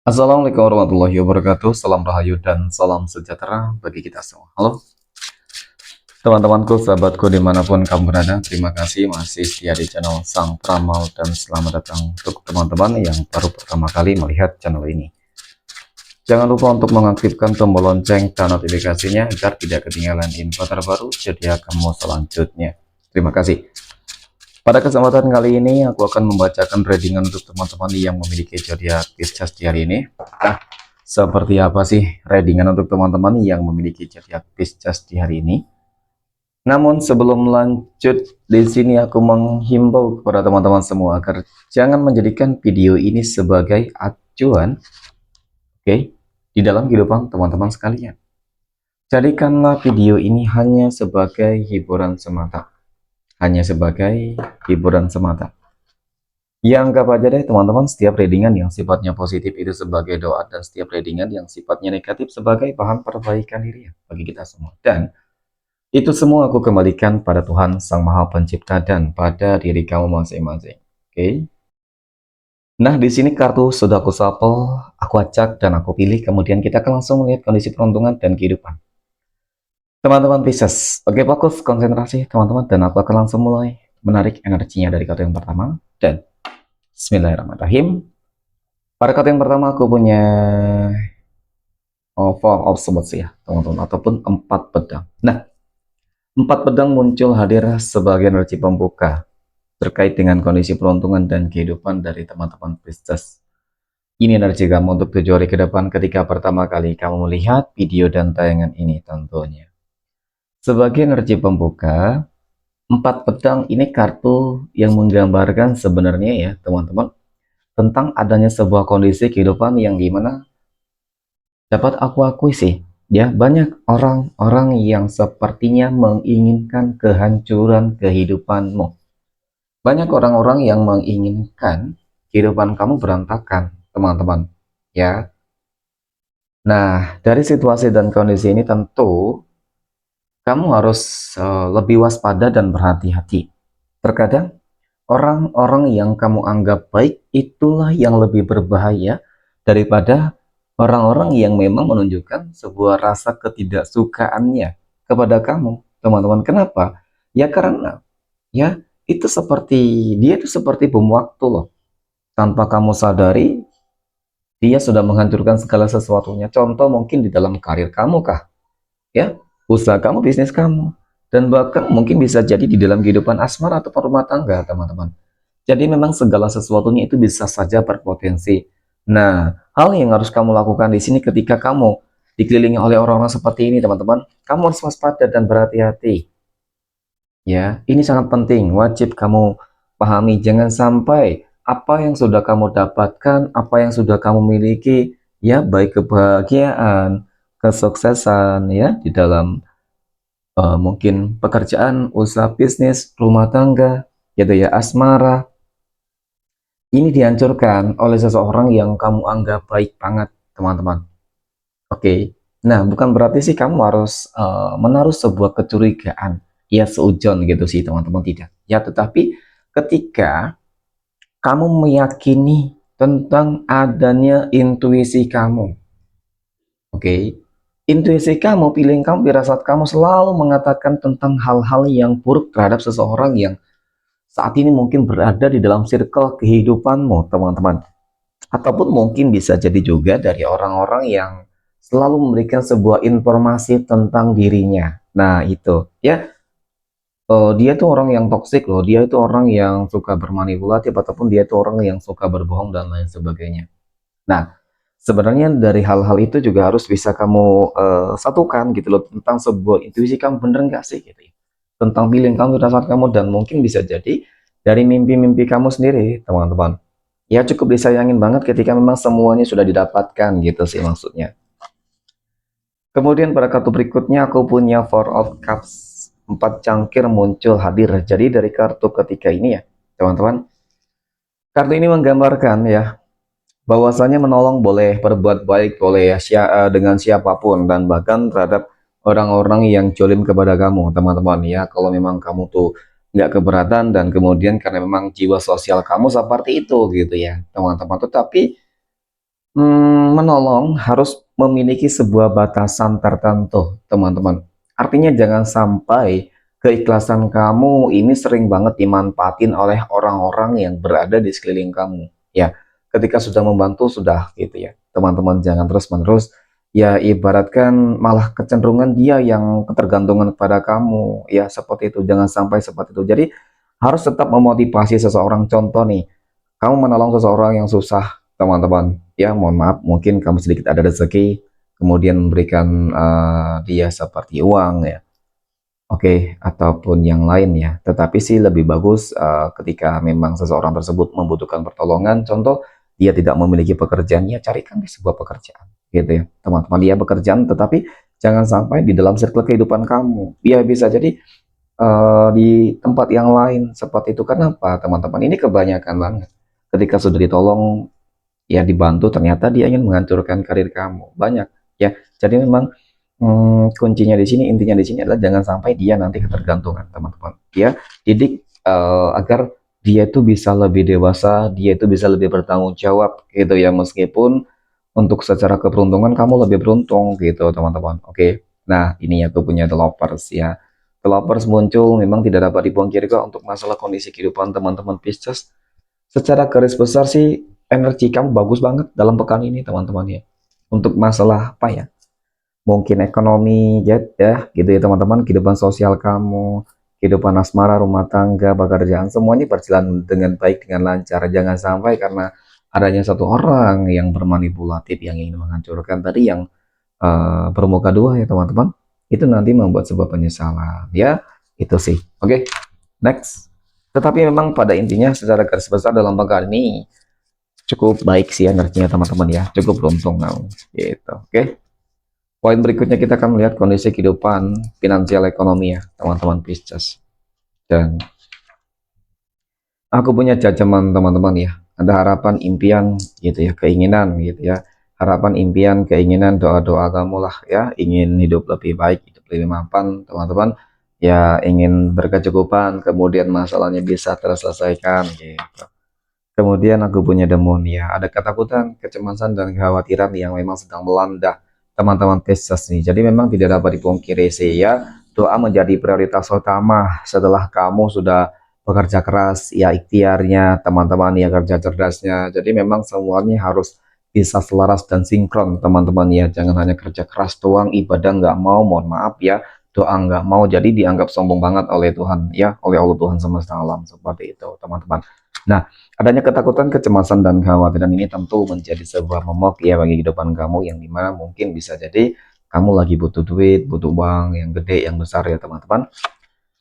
Assalamualaikum warahmatullahi wabarakatuh. Salam rahayu dan salam sejahtera bagi kita semua. Halo teman-temanku, sahabatku dimanapun kamu berada. Terima kasih masih setia di channel Sang Pramal dan selamat datang untuk teman-teman yang baru pertama kali melihat channel ini. Jangan lupa untuk mengaktifkan tombol lonceng dan notifikasinya agar tidak ketinggalan info terbaru sedia kamu selanjutnya. Terima kasih. Pada kesempatan kali ini aku akan membacakan readingan untuk teman-teman yang memiliki zodiak Pisces di hari ini. Nah, seperti apa sih readingan untuk teman-teman yang memiliki zodiak Pisces di hari ini? Namun sebelum lanjut, di sini aku menghimbau kepada teman-teman semua agar jangan menjadikan video ini sebagai acuan, oke, di dalam kehidupan teman-teman sekalian. Jadikanlah video ini hanya sebagai hiburan semata, hanya sebagai hiburan semata. Ya anggap aja deh teman-teman, setiap readingan yang sifatnya positif itu sebagai doa, dan setiap readingan yang sifatnya negatif sebagai bahan perbaikan diri bagi kita semua. Dan itu semua aku kembalikan pada Tuhan Sang Maha Pencipta dan pada diri kamu masing-masing. Oke. Nah, di sini kartu sudah aku shuffle, aku acak dan aku pilih, kemudian kita akan langsung melihat kondisi peruntungan dan kehidupan teman-teman Pisces. Oke, fokus konsentrasi teman-teman, dan aku akan langsung mulai menarik energinya dari kartu yang pertama. Dan Bismillahirrahmanirrahim. Pada kartu yang pertama aku punya Four of Swords ya teman-teman, ataupun 4 pedang. Nah, 4 pedang muncul hadir sebagai energi pembuka terkait dengan kondisi peruntungan dan kehidupan dari teman-teman Pisces. Ini energi kamu untuk 7 hari ke depan ketika pertama kali kamu melihat video dan tayangan ini tentunya. Sebagai energi pembuka, 4 pedang ini kartu yang menggambarkan sebenarnya ya teman-teman, tentang adanya sebuah kondisi kehidupan yang dimana dapat aku akui sih, ya banyak orang-orang yang sepertinya menginginkan kehancuran kehidupanmu. Banyak orang-orang yang menginginkan kehidupan kamu berantakan, teman-teman. Ya. Nah, dari situasi dan kondisi ini tentu kamu harus lebih waspada dan berhati-hati. Terkadang orang-orang yang kamu anggap baik itulah yang lebih berbahaya daripada orang-orang yang memang menunjukkan sebuah rasa ketidaksukaannya kepada kamu, teman-teman. Kenapa? Ya karena ya dia itu seperti bom waktu loh. Tanpa kamu sadari, dia sudah menghancurkan segala sesuatunya. Contoh mungkin di dalam karir kamu kah? Ya, usaha kamu, bisnis kamu. Dan bahkan mungkin bisa jadi di dalam kehidupan asmara atau rumah tangga, teman-teman. Jadi memang segala sesuatunya itu bisa saja berpotensi. Nah, hal yang harus kamu lakukan di sini ketika kamu dikelilingi oleh orang-orang seperti ini, teman-teman, kamu harus waspada dan berhati-hati. Ya, ini sangat penting, wajib kamu pahami. Jangan sampai apa yang sudah kamu dapatkan, apa yang sudah kamu miliki, ya baik kebahagiaan, kesuksesan, ya di dalam mungkin pekerjaan, usaha bisnis, rumah tangga, gitu ya, asmara, ini dihancurkan oleh seseorang yang kamu anggap baik banget, teman-teman. Oke. Nah, bukan berarti sih kamu harus menaruh sebuah kecurigaan, ya seujon gitu sih, teman-teman, tidak. Ya, tetapi ketika kamu meyakini tentang adanya intuisi kamu, oke. Intuisi kamu, feeling kamu, firasat kamu selalu mengatakan tentang hal-hal yang buruk terhadap seseorang yang saat ini mungkin berada di dalam circle kehidupanmu, teman-teman. Ataupun mungkin bisa jadi juga dari orang-orang yang selalu memberikan sebuah informasi tentang dirinya. Nah, itu ya, dia tuh orang yang toksik loh, dia itu orang yang suka bermanipulatif, ataupun dia itu orang yang suka berbohong dan lain sebagainya. Nah, sebenarnya dari hal-hal itu juga harus bisa kamu satukan gitu loh, tentang sebuah intuisi kamu, bener nggak sih gitu ya, tentang feeling kamu, rasa kamu, dan mungkin bisa jadi dari mimpi-mimpi kamu sendiri, teman-teman. Ya cukup disayangin banget ketika memang semuanya sudah didapatkan gitu sih maksudnya. Kemudian pada kartu berikutnya aku punya Four of Cups, 4 cangkir muncul hadir. Jadi dari kartu ketiga ini ya teman-teman, kartu ini menggambarkan ya bahwasanya menolong boleh, berbuat baik boleh ya, dengan siapapun, dan bahkan terhadap orang-orang yang jolim kepada kamu, teman-teman ya. Kalau memang kamu tuh nggak keberatan, dan kemudian karena memang jiwa sosial kamu seperti itu gitu ya teman-teman. Tetapi Menolong harus memiliki sebuah batasan tertentu, teman-teman. Artinya jangan sampai keikhlasan kamu ini sering banget dimanfaatin oleh orang-orang yang berada di sekeliling kamu. Ya, ketika sudah membantu sudah gitu ya. Teman-teman jangan terus-menerus ya ibaratkan malah kecenderungan dia yang ketergantungan kepada kamu. Ya, seperti itu. Jangan sampai seperti itu. Jadi harus tetap memotivasi seseorang. Contoh nih, kamu menolong seseorang yang susah, teman-teman. Ya, mohon maaf, mungkin kamu sedikit ada rezeki, kemudian memberikan dia seperti uang ya, oke, ataupun yang lain ya. Tetapi sih lebih bagus ketika memang seseorang tersebut membutuhkan pertolongan, contoh dia tidak memiliki pekerjaan, ya carikan dia sebuah pekerjaan, gitu ya, teman-teman. Dia pekerjaan, tetapi jangan sampai di dalam circle kehidupan kamu. Ya bisa jadi di tempat yang lain seperti itu. Kenapa, teman-teman? Ini kebanyakan banget. Ketika sudah ditolong, ya dibantu, ternyata dia ingin menghancurkan karir kamu. Banyak ya. Jadi memang kuncinya di sini, intinya di sini adalah jangan sampai dia nanti ketergantungan, teman-teman. Ya, didik agar dia itu bisa lebih dewasa, dia itu bisa lebih bertanggung jawab gitu ya, meskipun untuk secara keberuntungan kamu lebih beruntung gitu, teman-teman. Oke. Nah, ini aku punya developers ya. Developers muncul memang tidak dapat dipungkiri kok untuk masalah kondisi kehidupan teman-teman Pisces. Secara garis besar sih energi kamu bagus banget dalam pekan ini, teman-teman ya. Untuk masalah apa ya? Mungkin ekonomi ya gitu ya, teman-teman. Kehidupan sosial kamu, kehidupan asmara, rumah tangga, pekerjaan, semuanya berjalan dengan baik, dengan lancar. Jangan sampai karena adanya satu orang yang bermanipulatif yang ingin menghancurkan tadi, yang bermuka dua ya, teman-teman, itu nanti membuat sebuah penyesalan ya. Itu sih. Oke, next. Tetapi memang pada intinya secara garis besar dalam pekan ini cukup baik sih energinya, teman-teman ya, cukup beruntung kamu gitu. Oke, poin berikutnya kita akan melihat kondisi kehidupan finansial ekonomi ya, teman-teman Pisces. Dan aku punya jajaman, teman-teman ya, ada harapan, impian gitu ya, keinginan gitu ya, harapan, impian, keinginan, doa-doa kamu lah ya, ingin hidup lebih baik, hidup lebih mapan, teman-teman ya, ingin berkecukupan, kemudian masalahnya bisa terselesaikan gitu. Kemudian aku punya demonia, ada ketakutan, kecemasan, dan kekhawatiran yang memang sedang melanda teman-teman Pisces nih. Jadi memang tidak dapat dipungkiri sih ya, doa menjadi prioritas utama setelah kamu sudah bekerja keras, ya ikhtiarnya, teman-teman ya kerja cerdasnya. Jadi memang semuanya harus bisa selaras dan sinkron, teman-teman ya. Jangan hanya kerja keras doang, ibadah nggak mau, mohon maaf ya, doa nggak mau, jadi dianggap sombong banget oleh Tuhan ya, oleh Allah Tuhan semesta alam, seperti itu, teman-teman. Nah, adanya ketakutan, kecemasan, dan kekhawatiran ini tentu menjadi sebuah momok ya bagi kehidupan kamu, yang dimana mungkin bisa jadi kamu lagi butuh duit, butuh uang yang gede, yang besar ya, teman-teman.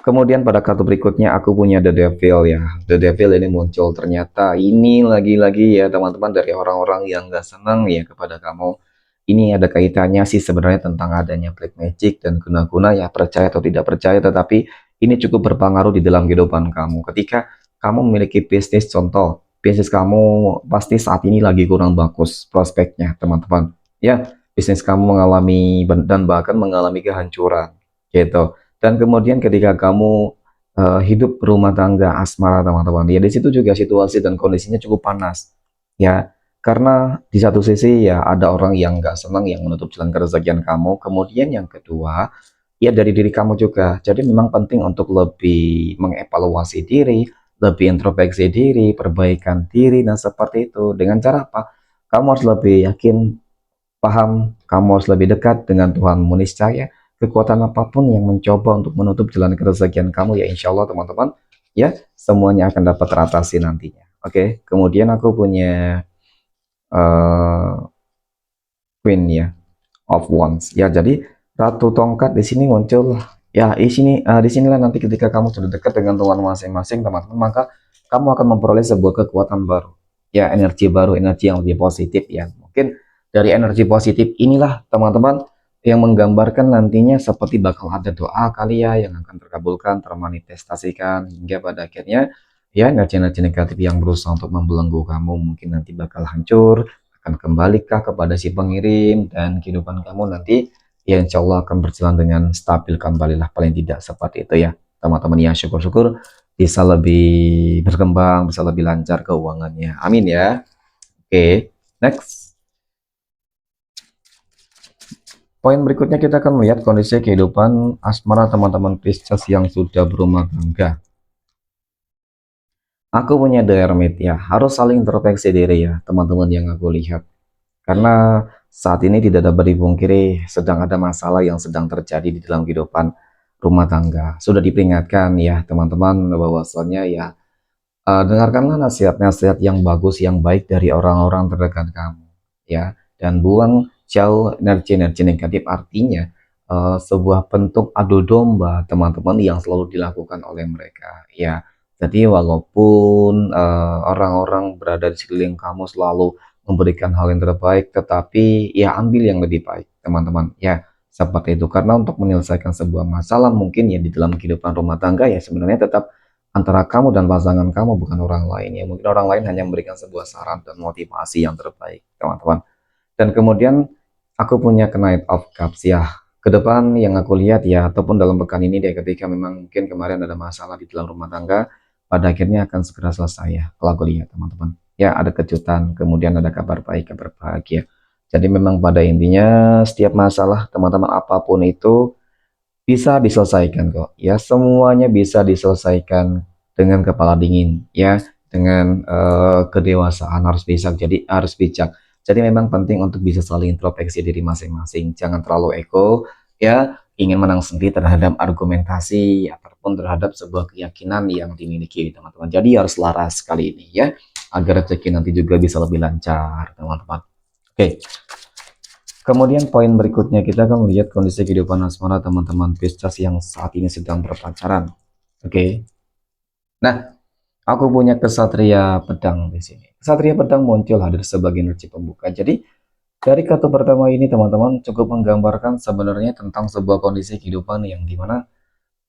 Kemudian pada kartu berikutnya aku punya The Devil ya. The Devil ini muncul, ternyata ini lagi-lagi ya, teman-teman, dari orang-orang yang gak senang ya kepada kamu. Ini ada kaitannya sih sebenarnya tentang adanya black magic dan guna-guna ya, percaya atau tidak percaya, tetapi ini cukup berpengaruh di dalam kehidupan kamu. Ketika kamu memiliki bisnis, contoh, bisnis kamu pasti saat ini lagi kurang bagus prospeknya, teman-teman. Ya, bisnis kamu mengalami dan bahkan mengalami kehancuran gitu. Dan kemudian ketika kamu hidup berumah tangga asmara, teman-teman, ya di situ juga situasi dan kondisinya cukup panas. Ya, karena di satu sisi ya ada orang yang nggak senang yang menutup jalan keresakian kamu. Kemudian yang kedua, ya dari diri kamu juga. Jadi memang penting untuk lebih mengevaluasi diri, lebih introspeksi diri, perbaikan diri, dan seperti itu. Dengan cara apa? Kamu harus lebih yakin, paham, kamu harus lebih dekat dengan Tuhan, niscaya kekuatan apapun yang mencoba untuk menutup jalan keresakian kamu, ya insya Allah, teman-teman, ya semuanya akan dapat teratasi nantinya. Oke, kemudian aku punya uh, Queen ya, of Wands. Ya, jadi Ratu Tongkat di sini muncul. Ya, di sinilah nanti ketika kamu sudah dekat dengan Tuhan masing-masing, teman-teman, maka kamu akan memperoleh sebuah kekuatan baru. Ya, energi baru, energi yang lebih positif ya. Mungkin dari energi positif inilah, teman-teman, yang menggambarkan nantinya seperti bakal ada doa kali ya yang akan terkabulkan, termanifestasikan, hingga pada akhirnya ya energi-energi negatif yang berusaha untuk membelenggu kamu mungkin nanti bakal hancur, akan kembalikah kepada si pengirim, dan kehidupan kamu nanti ya insya Allah akan berjalan dengan stabil kembali lah, paling tidak seperti itu ya, teman-teman ya. Syukur-syukur bisa lebih berkembang, bisa lebih lancar keuangannya, amin ya. Oke, next. Poin berikutnya kita akan melihat kondisi kehidupan asmara teman-teman Pisces yang sudah berumah tangga. Aku punya The Hermit ya, harus saling introspeksi diri ya teman-teman yang aku lihat. Karena saat ini tidak dapat dipungkiri sedang ada masalah yang sedang terjadi di dalam kehidupan rumah tangga. Sudah diperingatkan ya teman-teman bahwasanya ya dengarkanlah nasihat-nasihat yang bagus, yang baik dari orang-orang terdekat kamu, ya, dan buang jauh energi-energi negatif. Artinya, sebuah bentuk adu domba teman-teman yang selalu dilakukan oleh mereka, ya. Jadi walaupun orang-orang berada di sekeliling kamu selalu memberikan hal yang terbaik, tetapi ya ambil yang lebih baik, teman-teman, ya. Seperti itu, karena untuk menyelesaikan sebuah masalah mungkin ya di dalam kehidupan rumah tangga ya sebenarnya tetap antara kamu dan pasangan kamu, bukan orang lain ya. Mungkin orang lain hanya memberikan sebuah saran dan motivasi yang terbaik, teman-teman. Dan kemudian aku punya Knight of Cups ya. Ke depan yang aku lihat ya, ataupun dalam pekan ini deh, ketika memang mungkin kemarin ada masalah di dalam rumah tangga, pada akhirnya akan segera selesai ya, kalau aku lihat teman-teman. Ya, ada kejutan, kemudian ada kabar baik, kabar bahagia. Jadi memang pada intinya setiap masalah teman-teman apapun itu bisa diselesaikan kok, ya semuanya bisa diselesaikan dengan kepala dingin, ya dengan kedewasaan, harus bisa, jadi harus bijak. Jadi memang penting untuk bisa saling introspeksi diri masing-masing, jangan terlalu ego, ya ingin menang sendiri terhadap argumentasi ataupun terhadap sebuah keyakinan yang dimiliki teman-teman. Jadi harus laras kali ini ya, agar rezeki nanti juga bisa lebih lancar teman-teman. Oke. Kemudian poin berikutnya kita akan melihat kondisi kehidupan asmara teman-teman Pisces yang saat ini sedang berpacaran. Oke. Nah, aku punya kesatria pedang di sini. Kesatria pedang muncul hadir sebagai energi pembuka. Jadi dari kartu pertama ini teman-teman cukup menggambarkan sebenarnya tentang sebuah kondisi kehidupan yang dimana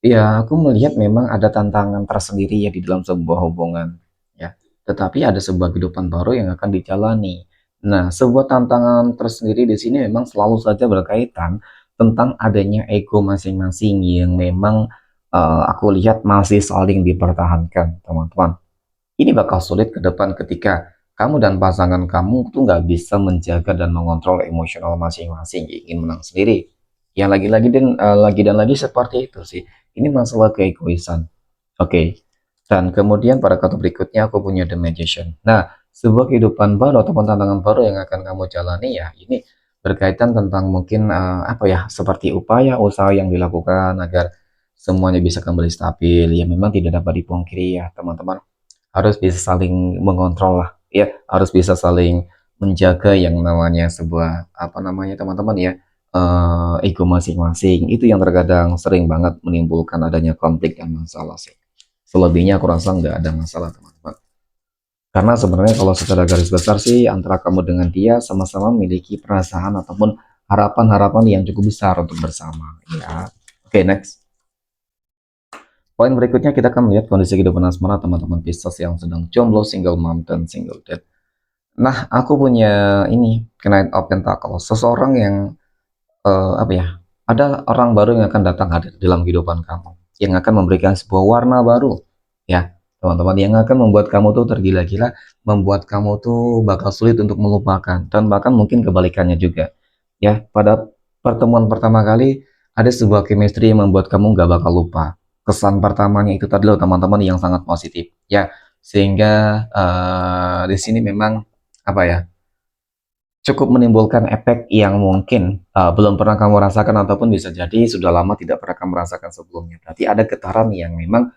ya aku melihat memang ada tantangan tersendiri ya di dalam sebuah hubungan ya. Tetapi ada sebuah kehidupan baru yang akan dijalani. Nah, sebuah tantangan tersendiri di sini memang selalu saja berkaitan tentang adanya ego masing-masing yang memang aku lihat masih saling dipertahankan, teman-teman. Ini bakal sulit ke depan ketika kamu dan pasangan kamu tuh nggak bisa menjaga dan mengontrol emosional masing-masing, ingin menang sendiri. Ya lagi-lagi dan lagi dan lagi seperti itu sih. Ini masalah keegoisan. Oke. Dan kemudian pada kartu berikutnya aku punya The Magician. Nah, sebuah kehidupan baru ataupun tantangan baru yang akan kamu jalani ya, ini berkaitan tentang mungkin apa ya, seperti upaya usaha yang dilakukan agar semuanya bisa kembali stabil. Ya memang tidak dapat dipungkiri ya, teman-teman harus bisa saling mengontrol lah ya, harus bisa saling menjaga yang namanya sebuah apa namanya teman-teman ya, ego masing-masing itu yang terkadang sering banget menimbulkan adanya konflik dan masalah sih. Selebihnya aku rasa nggak ada masalah teman-teman, karena sebenarnya kalau secara garis besar sih antara kamu dengan dia sama-sama memiliki perasaan ataupun harapan-harapan yang cukup besar untuk bersama ya. Oke, next. Poin berikutnya kita akan melihat kondisi kehidupan asmara teman-teman Pisces yang sedang jomblo, single mom, dan single dad. Nah, aku punya ini, Knight of Pentacles, seseorang yang apa ya? Ada orang baru yang akan datang hadir dalam kehidupan kamu, yang akan memberikan sebuah warna baru, ya, teman-teman, yang akan membuat kamu tuh tergila-gila, membuat kamu tuh bakal sulit untuk melupakan, dan bahkan mungkin kebalikannya juga, ya. Pada pertemuan pertama kali ada sebuah chemistry yang membuat kamu nggak bakal lupa. Kesan pertamanya itu tadi loh teman-teman yang sangat positif, ya, sehingga di sini memang apa ya? Cukup menimbulkan efek yang mungkin belum pernah kamu rasakan ataupun bisa jadi sudah lama tidak pernah kamu rasakan sebelumnya. Berarti ada getaran yang memang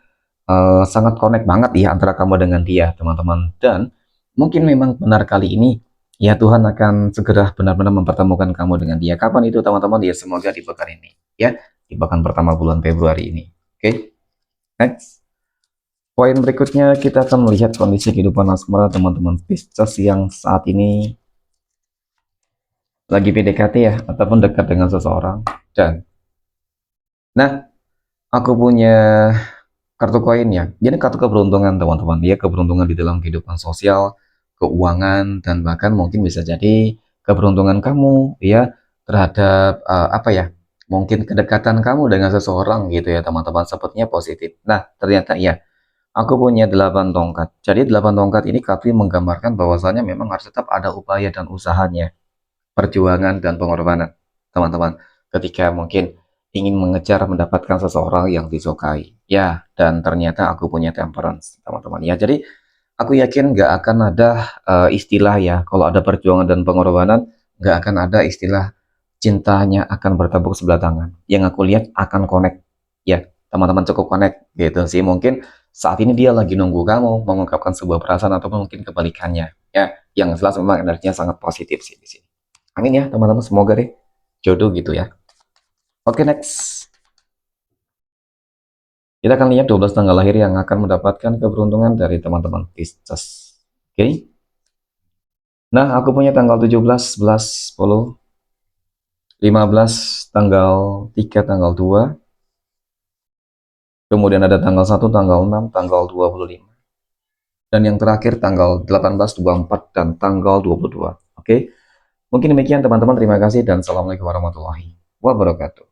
sangat connect banget ya antara kamu dengan dia, teman-teman. Dan mungkin memang benar kali ini ya Tuhan akan segera benar-benar mempertemukan kamu dengan dia. Kapan itu, teman-teman? Ya semoga di pekan ini, ya di pekan pertama bulan Februari ini. Oke, next. Poin berikutnya kita akan melihat kondisi kehidupan asmara teman-teman Pisces yang saat ini lagi PDKT ya ataupun dekat dengan seseorang. Dan nah, aku punya kartu koin ya, jadi kartu keberuntungan teman-teman, dia keberuntungan di dalam kehidupan sosial, keuangan, dan bahkan mungkin bisa jadi keberuntungan kamu ya terhadap apa ya, mungkin kedekatan kamu dengan seseorang gitu ya teman-teman, sepertinya positif. Nah ternyata ya, aku punya 8 tongkat. Jadi 8 tongkat ini kartu yang menggambarkan bahwasanya memang harus tetap ada upaya dan usahanya, perjuangan dan pengorbanan. teman-teman, ketika mungkin ingin mengejar mendapatkan seseorang yang disukai. Ya, dan ternyata aku punya temperance, teman-teman. Ya, jadi aku yakin nggak akan ada istilah ya, kalau ada perjuangan dan pengorbanan, nggak akan ada istilah cintanya akan bertepuk sebelah tangan. Yang aku lihat akan connect. Ya, teman-teman cukup connect gitu sih. Mungkin saat ini dia lagi nunggu kamu mengungkapkan sebuah perasaan atau mungkin kebalikannya. Ya, yang jelas memang energinya sangat positif sih di sini. Amin ya, teman-teman. Semoga deh jodoh gitu ya. Oke, next. Kita akan lihat 12 tanggal lahir yang akan mendapatkan keberuntungan dari teman-teman Pisces. Oke. Nah, aku punya tanggal 17, 11, 10, 15, tanggal 3, tanggal 2. Kemudian ada tanggal 1, tanggal 6, tanggal 25. Dan yang terakhir tanggal 18, 24, dan tanggal 22. Oke. Mungkin demikian teman-teman. Terima kasih dan assalamualaikum warahmatullahi wabarakatuh.